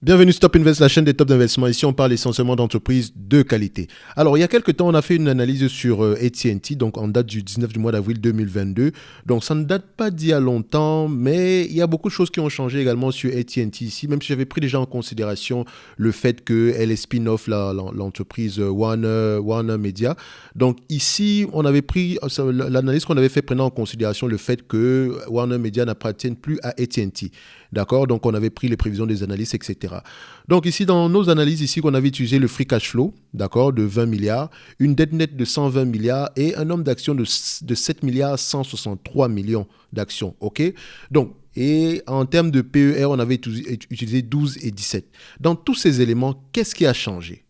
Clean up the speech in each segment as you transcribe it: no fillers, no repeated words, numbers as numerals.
Bienvenue Stop Invest, la chaîne des tops d'investissement. Ici, on parle essentiellement d'entreprises de qualité. Alors, il y a quelques temps, on a fait une analyse sur AT&T, donc en date du 19 du mois d'avril 2022. Donc, ça ne date pas d'il y a longtemps, mais il y a beaucoup de choses qui ont changé également sur AT&T ici, même si j'avais pris déjà en considération le fait qu'elle est spin-off l'entreprise Warner Media. Donc, ici, on avait pris l'analyse qu'on avait fait prenant en considération le fait que Warner Media n'appartienne plus à AT&T. D'accord? Donc, on avait pris les prévisions des analystes, etc. Donc, ici, dans nos analyses, ici, on avait utilisé le free cash flow, d'accord, de 20 milliards, une dette nette de 120 milliards et un nombre d'actions de 7 milliards 163 millions d'actions. OK? Donc, et en termes de PER, on avait utilisé 12 et 17. Dans tous ces éléments, qu'est-ce qui a changé?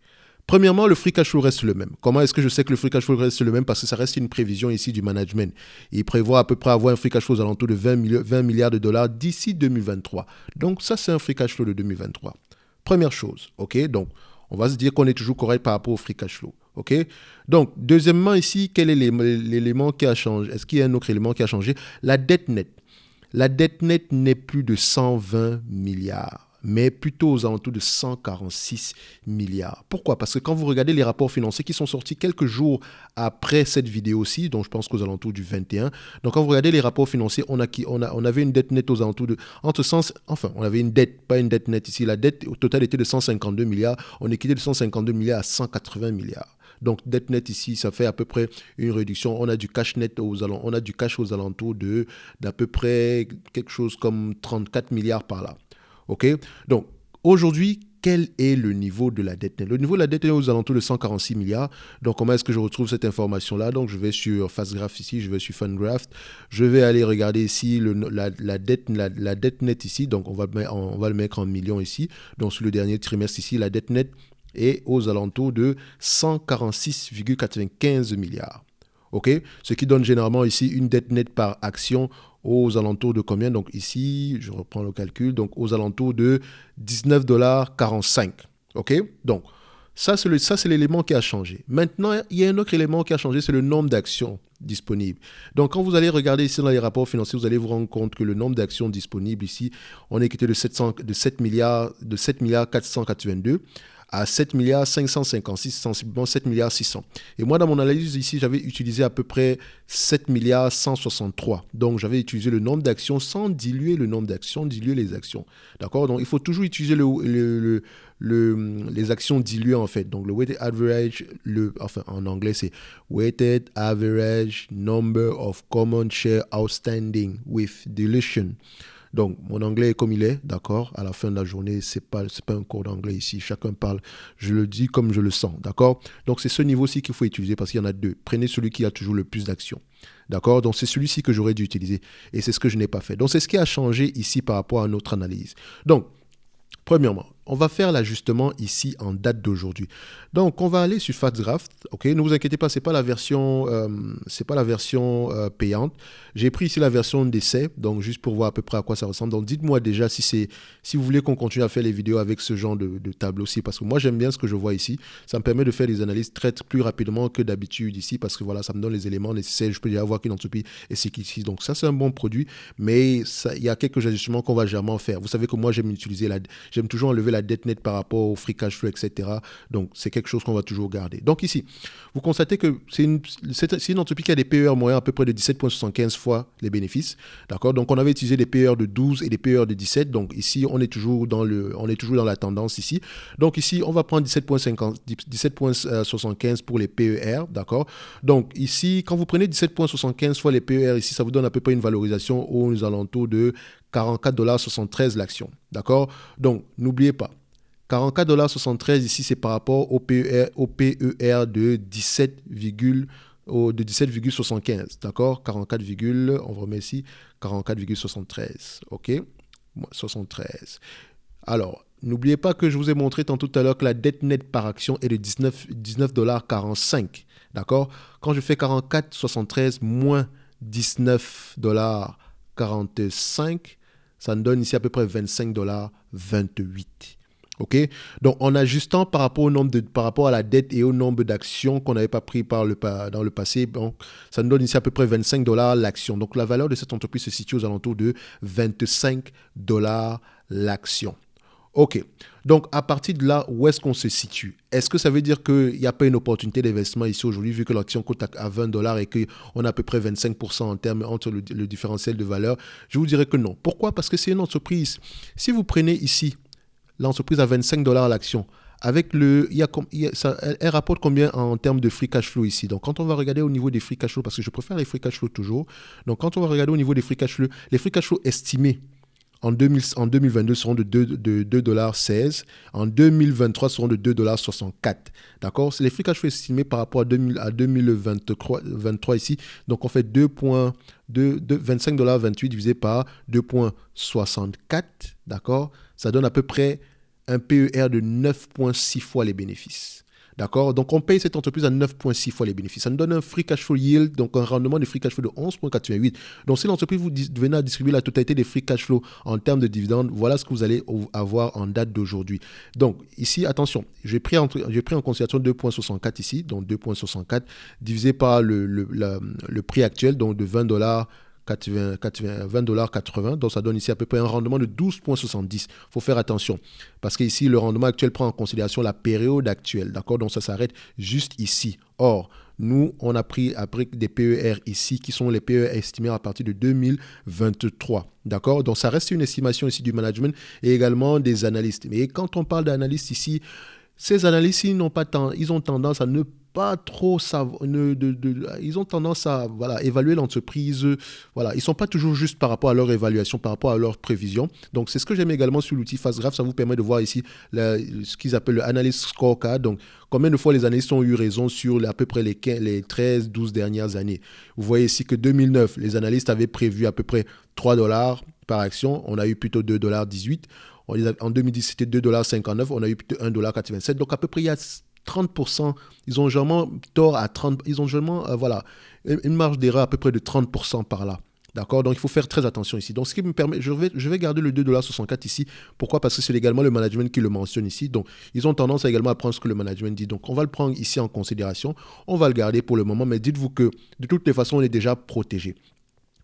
Premièrement, le free cash flow reste le même. Comment est-ce que je sais que le free cash flow reste le même? Parce que ça reste une prévision ici du management. Il prévoit à peu près avoir un free cash flow aux alentours de 20 milliards de dollars d'ici 2023. Donc ça, c'est un free cash flow de 2023. Première chose, ok? Donc, on va se dire qu'on est toujours correct par rapport au free cash flow. Ok? Donc, deuxièmement, ici, quel est l'élément qui a changé? Est-ce qu'il y a un autre élément qui a changé? La dette nette. La dette nette n'est plus de 120 milliards, mais plutôt aux alentours de 146 milliards. Pourquoi? Parce que quand vous regardez les rapports financiers qui sont sortis quelques jours après cette vidéo-ci, donc je pense qu'aux alentours du 21, donc quand vous regardez les rapports financiers, on avait une dette nette aux alentours de... on avait une dette, pas une dette nette ici, la dette au total était de 152 milliards, on est quitté de 152 milliards à 180 milliards. Donc, dette nette ici, ça fait à peu près une réduction. On a du cash net on a du cash aux alentours d'à peu près quelque chose comme 34 milliards par là. OK? Donc, aujourd'hui, quel est le niveau de la dette nette? Le niveau de la dette est aux alentours de 146 milliards. Donc, comment est-ce que je retrouve cette information-là? Donc, je vais sur FastGraph ici, je vais sur FundGraph. Je vais aller regarder ici la dette nette ici. Donc, on va le mettre en millions ici. Donc, sur le dernier trimestre ici, la dette nette est aux alentours de 146,95 milliards. OK? Ce qui donne généralement ici une dette nette par action aux alentours de combien? Donc ici, je reprends le calcul, donc aux alentours de 19,45 $. OK? Donc, ça, c'est l'élément qui a changé. Maintenant, il y a un autre élément qui a changé, c'est le nombre d'actions disponibles. Donc, quand vous allez regarder ici dans les rapports financiers, vous allez vous rendre compte que le nombre d'actions disponibles ici, on est quitté de 7 milliards 482 à 7 milliards 556, sensiblement 7 milliards 600. Et moi, dans mon analyse ici, j'avais utilisé à peu près 7 milliards 163. Donc, j'avais utilisé le nombre d'actions sans diluer le nombre d'actions, diluer les actions. D'accord? Donc, il faut toujours utiliser les actions diluées, en fait. Donc, le weighted average, en anglais, c'est weighted average number of common shares outstanding with dilution. Donc, mon anglais est comme il est, d'accord? À la fin de la journée, c'est pas un cours d'anglais ici. Chacun parle, je le dis comme je le sens, d'accord? Donc, c'est ce niveau-ci qu'il faut utiliser parce qu'il y en a deux. Prenez celui qui a toujours le plus d'actions, d'accord? Donc, c'est celui-ci que j'aurais dû utiliser et c'est ce que je n'ai pas fait. Donc, c'est ce qui a changé ici par rapport à notre analyse. Donc, premièrement, on va faire l'ajustement ici en date d'aujourd'hui. Donc, on va aller sur FastGraph. Ok, ne vous inquiétez pas, c'est pas la version payante. J'ai pris ici la version d'essai, donc juste pour voir à peu près à quoi ça ressemble. Donc, dites-moi déjà si vous voulez qu'on continue à faire les vidéos avec ce genre de tableau aussi, parce que moi j'aime bien ce que je vois ici. Ça me permet de faire des analyses très plus rapidement que d'habitude ici, parce que voilà, ça me donne les éléments nécessaires. Je peux déjà voir qu'une entreprise est ce qu'ici. Donc, ça c'est un bon produit, mais il y a quelques ajustements qu'on va généralement faire. Vous savez que moi j'aime toujours enlever la dette nette par rapport au free cash flow, etc. Donc, c'est quelque chose qu'on va toujours garder. Donc, ici, vous constatez que c'est une entreprise qui a des PER moyens à peu près de 17,75 fois les bénéfices. D'accord? Donc, on avait utilisé des PER de 12 et des PER de 17. Donc, ici, on est toujours dans la tendance ici. Donc, ici, on va prendre 17,75 pour les PER. D'accord? Donc, ici, quand vous prenez 17,75 fois les PER, ici, ça vous donne à peu près une valorisation aux alentours de 44,73 $ l'action. D'accord? Donc, n'oubliez pas, 44,73 $ ici, c'est par rapport au PER de 17,75. D'accord? 44, on remet ici 44,73. OK? 73. Alors, n'oubliez pas que je vous ai montré tantôt tout à l'heure que la dette nette par action est de 19,45 $. D'accord? Quand je fais 44,73 moins 19,45 $, ça me donne ici à peu près 25,28 $. OK? Donc, en ajustant par rapport à la dette et au nombre d'actions qu'on n'avait pas pris dans le passé, bon, ça nous donne ici à peu près 25 $ l'action. Donc, la valeur de cette entreprise se situe aux alentours de 25 $ l'action. OK. Donc, à partir de là, où est-ce qu'on se situe? Est-ce que ça veut dire qu'il n'y a pas une opportunité d'investissement ici aujourd'hui, vu que l'action coûte à 20 dollars et qu'on a à peu près 25% en termes entre le différentiel de valeur? Je vous dirais que non. Pourquoi? Parce que c'est une entreprise. Si vous prenez ici l'entreprise à 25 dollars l'action, avec elle rapporte combien en termes de free cash flow ici? Donc, quand on va regarder au niveau des free cash flow, parce que je préfère les free cash flow toujours, donc quand on va regarder au niveau des free cash flow, les free cash flow estimés en 2022 seront de 2,16 $. En 2023 seront de 2,64 $. D'accord? C'est les free cash flow estimés par rapport à 2023 ici. Donc, on fait 25,28 $ divisé par 2,64. D'accord? Ça donne à peu près un PER de 9,6 fois les bénéfices. D'accord? Donc, on paye cette entreprise à 9,6 fois les bénéfices. Ça nous donne un free cash flow yield, donc un rendement de free cash flow de 11,88. Donc, si l'entreprise vous venez à distribuer la totalité des free cash flow en termes de dividendes, voilà ce que vous allez avoir en date d'aujourd'hui. Donc, ici, attention, j'ai pris en considération 2,64 ici, donc 2,64 divisé par le prix actuel, donc de 20 dollars. 20,80 $, donc ça donne ici à peu près un rendement de 12,70. Il faut faire attention, parce que ici, le rendement actuel prend en considération la période actuelle, d'accord? Donc ça s'arrête juste ici. Or, nous, on a pris après des PER ici, qui sont les PER estimés à partir de 2023, d'accord? Donc ça reste une estimation ici du management et également des analystes. Mais quand on parle d'analystes ici, ces analystes, ils ont tendance à ne pas trop savoir, ils ont tendance à évaluer l'entreprise. Voilà, ils ne sont pas toujours justes par rapport à leur évaluation, par rapport à leurs prévisions. Donc, c'est ce que j'aime également sur l'outil FastGraph. Ça vous permet de voir ici ce qu'ils appellent le Analyst Scorecard. Donc, combien de fois les analystes ont eu raison sur à peu près les 13-12 dernières années. Vous voyez ici que 2009, les analystes avaient prévu à peu près 3 dollars par action. On a eu plutôt 2,18 $. En 2010, c'était 2,59 $. On a eu plutôt 1,87 $. Donc, à peu près, il y a 30%, ils ont généralement tort à 30%, ils ont généralement, une marge d'erreur à peu près de 30% par là. D'accord? Donc, il faut faire très attention ici. Donc, ce qui me permet, je vais garder le 2,64 $ ici. Pourquoi? Parce que c'est également le management qui le mentionne ici. Donc, ils ont tendance à également à prendre ce que le management dit. Donc, on va le prendre ici en considération. On va le garder pour le moment, mais dites-vous que de toutes les façons, on est déjà protégé.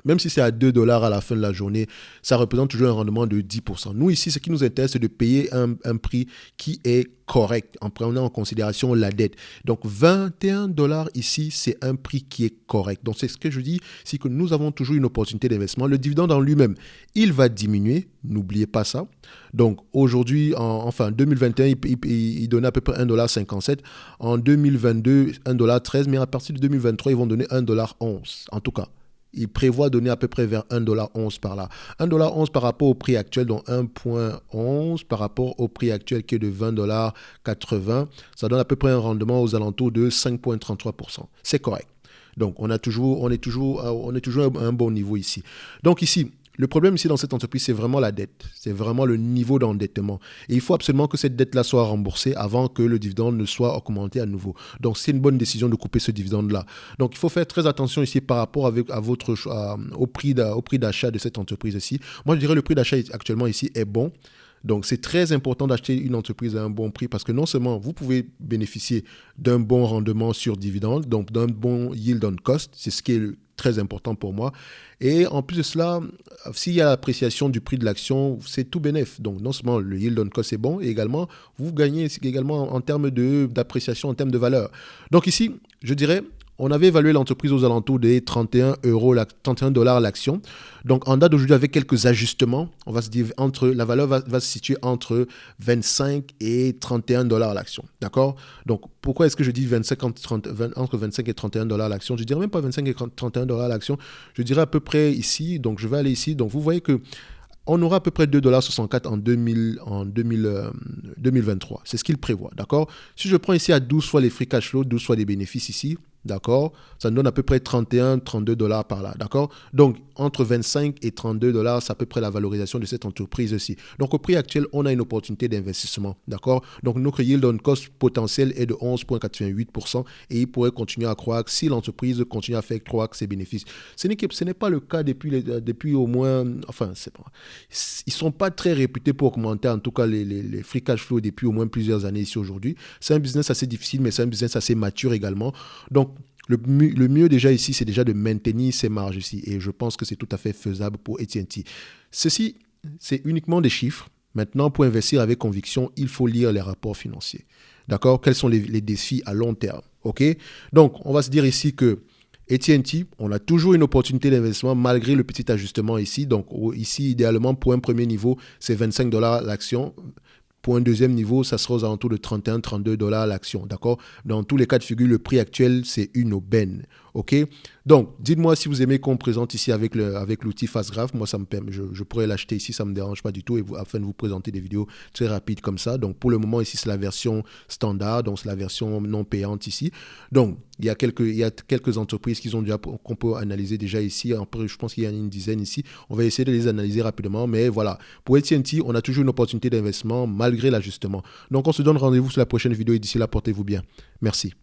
Même si c'est à 2 dollars à la fin de la journée, ça représente toujours un rendement de 10%. Nous, ici, ce qui nous intéresse, c'est de payer un prix qui est correct en prenant en considération la dette. Donc, 21 dollars ici, c'est un prix qui est correct. Donc, c'est ce que je dis, c'est que nous avons toujours une opportunité d'investissement. Le dividende en lui-même, il va diminuer. N'oubliez pas ça. Donc, aujourd'hui, en 2021, il donnait à peu près 1,57 $. En 2022, 1,13 $. Mais à partir de 2023, ils vont donner 1,11 $. En tout cas, il prévoit donner à peu près vers 1,11 $ par là. 1,11 $ par rapport au prix actuel, donc 1,11 par rapport au prix actuel qui est de 20,80 $. Ça donne à peu près un rendement aux alentours de 5,33%. C'est correct. Donc, on est toujours à un bon niveau ici. Donc ici, le problème ici dans cette entreprise, c'est vraiment la dette. C'est vraiment le niveau d'endettement. Et il faut absolument que cette dette-là soit remboursée avant que le dividende ne soit augmenté à nouveau. Donc, c'est une bonne décision de couper ce dividende-là. Donc, il faut faire très attention ici par rapport au prix d'achat de cette entreprise ici. Moi, je dirais le prix d'achat actuellement ici est bon. Donc, c'est très important d'acheter une entreprise à un bon prix parce que non seulement vous pouvez bénéficier d'un bon rendement sur dividende, donc d'un bon yield on cost, c'est ce qui est très important pour moi. Et en plus de cela, s'il y a l'appréciation du prix de l'action, c'est tout bénef. Donc, non seulement le yield on cost est bon, et également, vous gagnez également en termes d'appréciation, en termes de valeur. Donc ici, je dirais, on avait évalué l'entreprise aux alentours des 31 dollars l'action. Donc, en date d'aujourd'hui, avec quelques ajustements, on va se dire la valeur va se situer entre 25 et 31 dollars l'action. D'accord? Donc, pourquoi est-ce que je dis entre 25 et 31 dollars l'action? Je dirais même pas 25 et 31 dollars l'action. Je dirais à peu près ici. Donc, je vais aller ici. Donc, vous voyez que on aura à peu près 2,64 $ en 2023. C'est ce qu'il prévoit, d'accord? Si je prends ici à 12 fois les free cash flow, 12 fois les bénéfices ici, d'accord? Ça nous donne à peu près 31, 32 dollars par là, d'accord? Donc, entre 25 et 32 dollars, c'est à peu près la valorisation de cette entreprise aussi. Donc, au prix actuel, on a une opportunité d'investissement, d'accord? Donc, notre yield on cost potentiel est de 11,88% et il pourrait continuer à croître si l'entreprise continue à faire croître ses bénéfices. Ce n'est pas le cas depuis au moins, enfin, ils ne sont pas très réputés pour augmenter en tout cas les free cash flow depuis au moins plusieurs années ici aujourd'hui. C'est un business assez difficile, mais c'est un business assez mature également. Donc, le mieux déjà ici, c'est déjà de maintenir ces marges ici. Et je pense que c'est tout à fait faisable pour AT&T. Ceci, c'est uniquement des chiffres. Maintenant, pour investir avec conviction, il faut lire les rapports financiers. D'accord? Quels sont les défis à long terme? OK? Donc, on va se dire ici que AT&T, on a toujours une opportunité d'investissement malgré le petit ajustement ici. Donc, ici, idéalement, pour un premier niveau, c'est 25 $ l'action. Pour un deuxième niveau, ça sera aux alentours de 31, 32 $ l'action. D'accord? Dans tous les cas de figure, le prix actuel, c'est une aubaine. OK? Donc, dites-moi si vous aimez qu'on présente ici avec l'outil FastGraph. Moi, ça me permet, je pourrais l'acheter ici, ça ne me dérange pas du tout, afin de vous présenter des vidéos très rapides comme ça. Donc, pour le moment, ici, c'est la version standard, donc c'est la version non payante ici. Donc, il y a quelques entreprises qu'on peut analyser déjà ici. Après, je pense qu'il y en a une dizaine ici. On va essayer de les analyser rapidement. Mais voilà, pour AT&T, on a toujours une opportunité d'investissement malgré l'ajustement. Donc, on se donne rendez-vous sur la prochaine vidéo et d'ici là, portez-vous bien. Merci.